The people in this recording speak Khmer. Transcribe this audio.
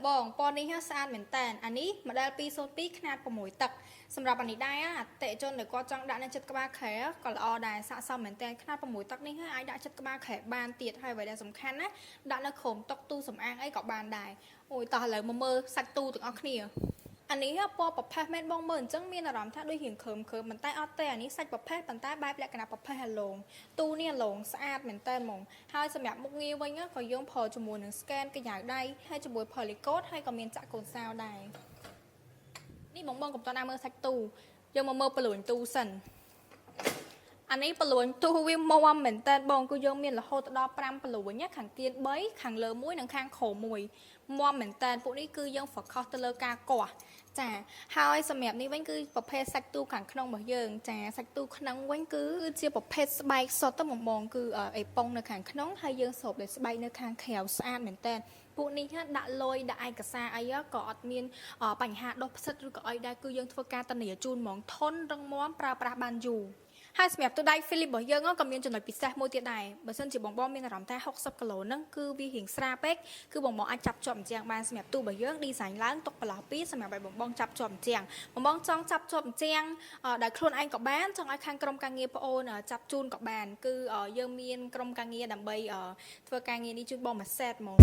បងពណ៌នេះស្អាតមែនតើអានេះ model 202 ខ្នាត 6 ទឹកសម្រាប់អានេះដែរអតិជនដែលគាត់ចង់ដាក់នៅចិត្តក្បាលខែក៏ល្អដែរស័ក្តិសមមែនតើខ្នាត 6 ទឹកនេះអាចដាក់ចិត្តក្បាលខែបានទៀតហើយអ្វីដែលសំខាន់ណាដាក់នៅក្រោមតុទូសំអាងអីក៏បានដែរអូយតោះឥឡូវមកមើលសាច់ទូទាំងអស់គ្នាអានេះពណ៌ប្រផេះមែនបងមើលអញ្ចឹងមានអារម្មណ៍ថាដូចរៀងខើមប៉ុន្តែអត់ទេអានេះសាច់ប្រផេះប៉ុន្តែបែបលក្ខណៈប្រផេះអាឡងទូនេះអាឡងស្អាតមែនតើហ្មងហើយសម្រាប់មុខងារវិញក៏យើងប្រើជាមួយនឹង scan កញ្ញៅដៃហើយជាមួយ polycode ហើយក៏មានចាក់កូនសោដែរនេះបងកំតើមើលសាច់ទូយើងមកមើលបលួនទូសិនអានេះបលួនទូវាមាំមែនតើបងគឺយើងមានរហូតដល់5បលួនខាងទៀត3ខាងលើ1និងខាងក្រោម1មាំមែនតើពួកនេះគឺយើង focus ទៅលើការកោះចាហើយសម្រាប់នេះវិញគឺប្រភេទសាច់ទូខាងក្នុងរបស់យើងចាសាច់ទូក្នុងវិញគឺជាប្រភេទស្បែកសុទ្ធទៅបងគឺអេប៉ុងនៅខាងក្នុងហើយយើងស្រូបដោយស្បែកនៅខាងក្រៅស្អាតមែនតើពួកនេះដាក់លុយដាក់ឯកសារអីក៏អត់មានបញ្ហាដុសផ្សិតឬក៏អីដែរគឺយើងធ្វើការតនីជូនហ្មងធន់រឹងមាំប្រើប្រាស់បានយូរហើយសម្រាប់ទូដៃ Philips របស់យើងក៏មានចំណុចពិសេសមួយទៀតដែរបើសិនជាបងមានអារម្មណ៍ថា60គីឡូហ្នឹងគឺវារៀងស្រាលពេកគឺបងអាចចាប់ជាប់អញ្ចឹងបានសម្រាប់ទូរបស់យើង design ឡើងទុកបន្លោះពីសម្រាប់ឲ្យបងចាប់ជាប់អញ្ចឹងបងចង់ចាប់ជាប់អញ្ចឹងដែលខ្លួនឯងក៏បានចង់ឲ្យខាងក្រុមការងារប្អូនចាប់ជូនក៏បានគឺយើងមានក្រុមការងារដើម្បីធ្វើការងារនេះជូនបងមួយ set ហ្មង